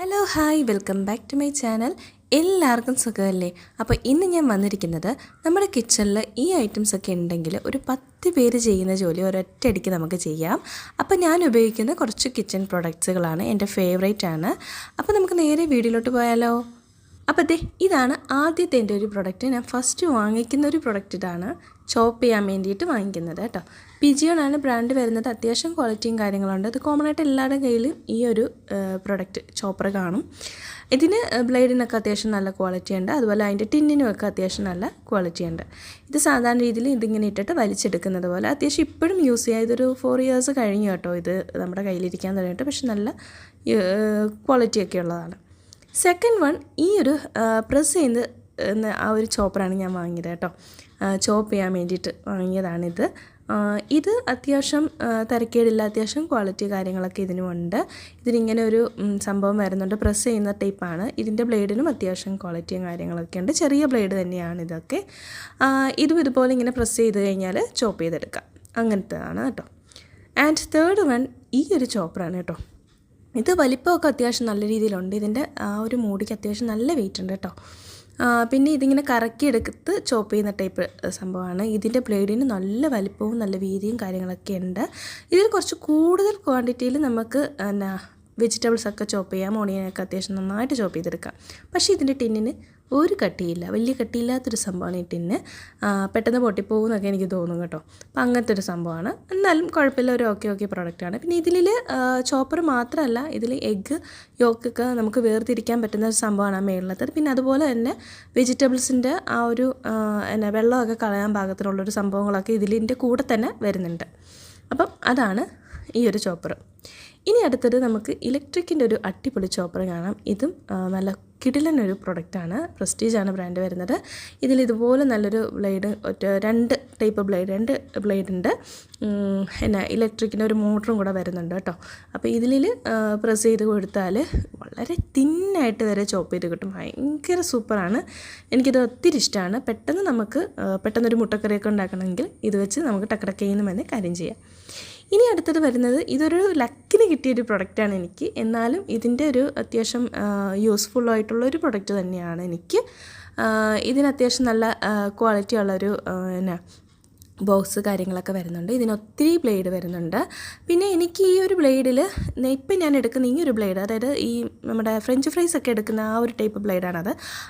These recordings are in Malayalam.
Hello hi welcome back to my channel. എല്ലാവർക്കും സുഖമല്ലേ? അപ്പോൾ ഇന്ന് ഞാൻ വന്നിരിക്കുന്നത് നമ്മുടെ കിച്ചണിൽ ഈ ഐറ്റംസ് ഒക്കെ ഉണ്ടെങ്കിൽ ഒരു 10 പേര് ചെയ്യുന്ന ജോലി ഒരൊറ്റയടിക്ക് നമുക്ക് ചെയ്യാം. അപ്പോൾ ഞാൻ ഉപയോഗിക്കുന്ന കുറച്ച് കിച്ചൺ പ്രൊഡക്ട്സുകളാണ്, എൻ്റെ ഫേവറേറ്റ് ആണ്. അപ്പോൾ നമുക്ക് നേരെ വീഡിയോയിലോട്ട് പോയാലോ? അപ്പോൾ ഇതാണ് ആദ്യത്തെ എൻ്റെ ഒരു പ്രൊഡക്റ്റ്. ഞാൻ ഫസ്റ്റ് വാങ്ങിക്കുന്ന ഒരു പ്രൊഡക്റ്റ് ഇതാണ്, ചോപ്പ് ചെയ്യാൻ വേണ്ടിയിട്ട് വാങ്ങിക്കുന്നത് കേട്ടോ. പിജിയോണാണ് ബ്രാൻഡ് വരുന്നത്. അത്യാവശ്യം ക്വാളിറ്റിയും കാര്യങ്ങളുണ്ട്. ഇത് കോമൺ ആയിട്ട് എല്ലാവരുടെ കയ്യിലും ഈ ഒരു പ്രൊഡക്റ്റ് ചോപ്പർ കാണും. ഇതിന് ബ്ലേഡിനൊക്കെ അത്യാവശ്യം നല്ല ക്വാളിറ്റി ഉണ്ട്, അതുപോലെ അതിൻ്റെ ടിന്നിനുമൊക്കെ അത്യാവശ്യം നല്ല ക്വാളിറ്റി ഉണ്ട്. ഇത് സാധാരണ രീതിയിൽ ഇതിങ്ങനെ ഇട്ടിട്ട് വലിച്ചെടുക്കുന്നത് പോലെ അത്യാവശ്യം ഇപ്പോഴും യൂസ് ചെയ്യാം. ഇതൊരു 4 ഇയേഴ്സ് കഴിഞ്ഞു കേട്ടോ ഇത് നമ്മുടെ കയ്യിലിരിക്കാൻ തുടങ്ങിയിട്ട്. പക്ഷെ നല്ല ക്വാളിറ്റിയൊക്കെ ഉള്ളതാണ്. സെക്കൻഡ് വൺ, ഈ ഒരു പ്രസ് ചെയ്ത് ആ ഒരു ചോപ്പറാണ് ഞാൻ വാങ്ങിയത് കേട്ടോ. ചോപ്പ് ചെയ്യാൻ വേണ്ടിയിട്ട് വാങ്ങിയതാണിത്. ഇത് അത്യാവശ്യം തരക്കേടില്ല, അത്യാവശ്യം ക്വാളിറ്റി കാര്യങ്ങളൊക്കെ ഇതിനുമുണ്ട്. ഇതിനിങ്ങനെ ഒരു സംഭവം വരുന്നുണ്ട്, പ്രസ് ചെയ്യുന്ന ടൈപ്പാണ്. ഇതിൻ്റെ ബ്ലേഡിനും അത്യാവശ്യം ക്വാളിറ്റിയും കാര്യങ്ങളൊക്കെ ഉണ്ട്. ചെറിയ ബ്ലേഡ് തന്നെയാണ് ഇതൊക്കെ. ഇതും ഇതുപോലെ ഇങ്ങനെ പ്രസ് ചെയ്ത് കഴിഞ്ഞാൽ ചോപ്പ് ചെയ്തെടുക്കാം, അങ്ങനത്തെതാണ് കേട്ടോ. ആൻഡ് തേർഡ് വൺ, ഈ ഒരു ചോപ്പറാണ് കേട്ടോ. ഇത് വലിപ്പമൊക്കെ അത്യാവശ്യം നല്ല രീതിയിലുണ്ട്. ഇതിൻ്റെ ആ ഒരു മൂടിക്ക് അത്യാവശ്യം നല്ല വെയിറ്റ് ഉണ്ട് കേട്ടോ. പിന്നെ ഇതിങ്ങനെ കറക്കിയെടുത്ത് ചോപ്പ് ചെയ്യുന്ന ടൈപ്പ് സംഭവമാണ്. ഇതിൻ്റെ ബ്ലേഡിന് നല്ല വലിപ്പവും നല്ല വീതിയും കാര്യങ്ങളൊക്കെ ഉണ്ട്. ഇതിൽ കുറച്ച് കൂടുതൽ ക്വാണ്ടിറ്റിയിൽ നമുക്ക് വെജിറ്റബിൾസൊക്കെ ചോപ്പ് ചെയ്യാം. ഓണിയനൊക്കെ അത്യാവശ്യം നന്നായിട്ട് ചോപ്പ് ചെയ്തെടുക്കാം. പക്ഷേ ഇതിൻ്റെ ടിന്നിന് ഒരു കട്ടിയില്ല, വലിയ കട്ടിയില്ലാത്തൊരു സംഭവമാണ് ഈ ടിന്ന്. പെട്ടെന്ന് പൊട്ടിപ്പോകുമെന്നൊക്കെ എനിക്ക് തോന്നും കേട്ടോ. അപ്പം അങ്ങനത്തെ ഒരു സംഭവമാണ്. എന്നാലും കുഴപ്പമില്ല, ഒരു ഓക്കെ പ്രോഡക്റ്റാണ്. പിന്നെ ഇതിൽ ചോപ്പർ മാത്രമല്ല, ഇതിൽ എഗ്ഗ് യോക്കൊക്കെ നമുക്ക് വേർതിരിക്കാൻ പറ്റുന്ന ഒരു സംഭവമാണ് ആ മേളിലത്തത്. പിന്നെ അതുപോലെ തന്നെ വെജിറ്റബിൾസിൻ്റെ ആ ഒരു വെള്ളമൊക്കെ കളയാൻ പാകത്തിനുള്ളൊരു സംഭവങ്ങളൊക്കെ ഇതിൻ്റെ കൂടെ തന്നെ വരുന്നുണ്ട്. അപ്പം അതാണ് ഈ ഒരു ചോപ്പർ. ഇനി അടുത്തത് നമുക്ക് ഇലക്ട്രിക്കിൻ്റെ ഒരു അടിപൊളി ചോപ്പർ കാണാം. ഇതും നല്ല കിടിലനൊരു പ്രൊഡക്റ്റാണ്. പ്രസ്റ്റീജാണ് ബ്രാൻഡ് വരുന്നത്. ഇതിലിതുപോലെ നല്ലൊരു ബ്ലേഡ്, രണ്ട് ടൈപ്പ് ബ്ലേഡ് ഉണ്ട്. ഇലക്ട്രിക്കിൻ്റെ ഒരു മോട്ടറും കൂടെ വരുന്നുണ്ട് കേട്ടോ. അപ്പോൾ ഇതിൽ പ്രസ് ചെയ്ത് കൊടുത്താൽ വളരെ തിന്നായിട്ട് വരെ ചോപ്പ് ചെയ്ത് കിട്ടും. ഭയങ്കര സൂപ്പറാണ്. എനിക്കിത് ഒത്തിരി ഇഷ്ടമാണ്. പെട്ടെന്നൊരു മുട്ടക്കറിയൊക്കെ ഉണ്ടാക്കണമെങ്കിൽ ഇത് വെച്ച് നമുക്ക് ടക്കടക്കയെന്ന് തന്നെ കാര്യം ചെയ്യാം. ഇനി അടുത്തത് വരുന്നത്, ഇതൊരു ലക്കിന് കിട്ടിയൊരു പ്രൊഡക്റ്റാണ് എനിക്ക്. എന്നാലും ഇതിൻ്റെ ഒരു അത്യാവശ്യം യൂസ്ഫുള്ളായിട്ടുള്ളൊരു പ്രൊഡക്റ്റ് തന്നെയാണ് എനിക്ക്. ഇതിന് അത്യാവശ്യം നല്ല ക്വാളിറ്റി ഉള്ളൊരു ബോക്സ് കാര്യങ്ങളൊക്കെ വരുന്നുണ്ട്. ഇതിനൊത്തിരി ബ്ലേഡ് വരുന്നുണ്ട്. പിന്നെ എനിക്ക് ഈ ഒരു ബ്ലേഡിൽ ഇപ്പം ഞാൻ എടുക്കുന്ന ഈ ഒരു ബ്ലേഡ്, അതായത് ഈ നമ്മുടെ ഫ്രഞ്ച് ഫ്രൈസ് ഒക്കെ എടുക്കുന്ന ആ ഒരു ടൈപ്പ് ബ്ലേഡാണത്.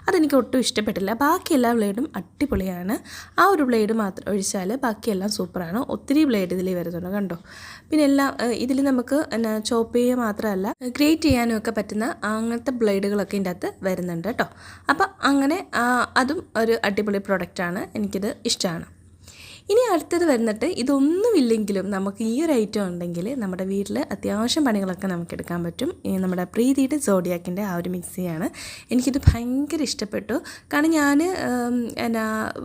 അതെനിക്ക് ഒട്ടും ഇഷ്ടപ്പെട്ടില്ല. ബാക്കി എല്ലാ ബ്ലേഡും അടിപൊളിയാണ്. ആ ഒരു ബ്ലേഡ് മാത്രം ഒഴിച്ചാൽ ബാക്കിയെല്ലാം സൂപ്പറാണ്. ഒത്തിരി ബ്ലേഡ് ഇതിൽ വരുന്നുണ്ട് കണ്ടോ. പിന്നെ എല്ലാം ഇതിൽ നമുക്ക് ചോപ്പ് ചെയ്യുക മാത്രമല്ല ഗ്രേറ്റ് ചെയ്യാനും ഒക്കെ പറ്റുന്ന അങ്ങനത്തെ ബ്ലേഡുകളൊക്കെ ഇതിൻ്റെ അകത്ത് വരുന്നുണ്ട് കേട്ടോ. അപ്പം അങ്ങനെ അതും ഒരു അടിപൊളി പ്രൊഡക്റ്റാണ്, എനിക്കിത് ഇഷ്ടമാണ്. ഇനി അടുത്തത് വരുന്നിട്ട്, ഇതൊന്നുമില്ലെങ്കിലും നമുക്ക് ഈ ഒരു ഐറ്റം ഉണ്ടെങ്കിൽ നമ്മുടെ വീട്ടിൽ അത്യാവശ്യം പണികളൊക്കെ നമുക്ക് എടുക്കാൻ പറ്റും. നമ്മുടെ പ്രീതിയുടെ സോഡിയാക്കിൻ്റെ ആ ഒരു മിക്സിയാണ്. എനിക്കിത് ഭയങ്കര ഇഷ്ടപ്പെട്ടു. കാരണം ഞാൻ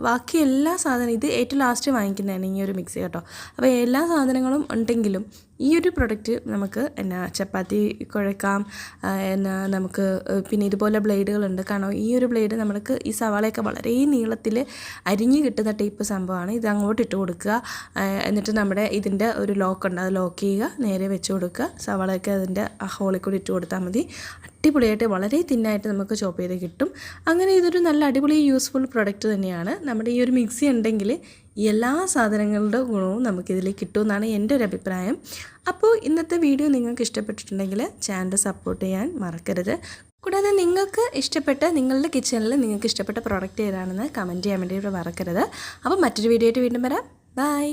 ബാക്കി എല്ലാ സാധനവും, ഇത് ഏറ്റവും ലാസ്റ്റ് വാങ്ങിക്കുന്നതാണ് ഈ ഒരു മിക്സി കേട്ടോ. അപ്പോൾ എല്ലാ സാധനങ്ങളും ഉണ്ടെങ്കിലും ഈ ഒരു പ്രൊഡക്റ്റ് നമുക്ക് ചപ്പാത്തി കുഴക്കാം. നമുക്ക് പിന്നെ ഇതുപോലെ ബ്ലേഡുകളുണ്ട്. കാരണം ഈ ഒരു ബ്ലേഡ് നമ്മൾക്ക് ഈ സവാളയൊക്കെ വളരെ നീളത്തിൽ അരിഞ്ഞ് കിട്ടുന്ന ടൈപ്പ് സംഭവമാണ്. ഇത് അങ്ങോട്ട് ഇട്ട് കൊടുക്കുക. എന്നിട്ട് നമ്മുടെ ഇതിൻ്റെ ഒരു ലോക്കുണ്ട്, അത് ലോക്ക് ചെയ്യുക, നേരെ വെച്ച് കൊടുക്കുക. സവാളയൊക്കെ അതിൻ്റെ ആ ഹോളിൽ കൂടി ഇട്ട് കൊടുത്താൽ മതി. അടിപൊളിയായിട്ട് വളരെ തിന്നായിട്ട് നമുക്ക് ചോപ്പ് ചെയ്ത് കിട്ടും. അങ്ങനെ ഇതൊരു നല്ല അടിപൊളി യൂസ്ഫുൾ പ്രൊഡക്റ്റ് തന്നെയാണ്. നമ്മുടെ ഈ ഒരു മിക്സി ഉണ്ടെങ്കിൽ എല്ലാ സാധനങ്ങളുടെ ഗുണവും നമുക്കിതിൽ കിട്ടുമെന്നാണ് എൻ്റെ ഒരു അഭിപ്രായം. അപ്പോൾ ഇന്നത്തെ വീഡിയോ നിങ്ങൾക്ക് ഇഷ്ടപ്പെട്ടിട്ടുണ്ടെങ്കിൽ ചാനൽ സപ്പോർട്ട് ചെയ്യാൻ മറക്കരുത്. കൂടാതെ നിങ്ങൾക്ക് ഇഷ്ടപ്പെട്ട, നിങ്ങളുടെ കിച്ചണിൽ നിങ്ങൾക്ക് ഇഷ്ടപ്പെട്ട പ്രോഡക്റ്റ് ഏതാണെന്ന് കമൻറ്റ് ചെയ്യാൻ വേണ്ടി മറക്കരുത്. അപ്പോൾ മറ്റൊരു വീഡിയോ ആയിട്ട് വീണ്ടും വരാം. ബൈ.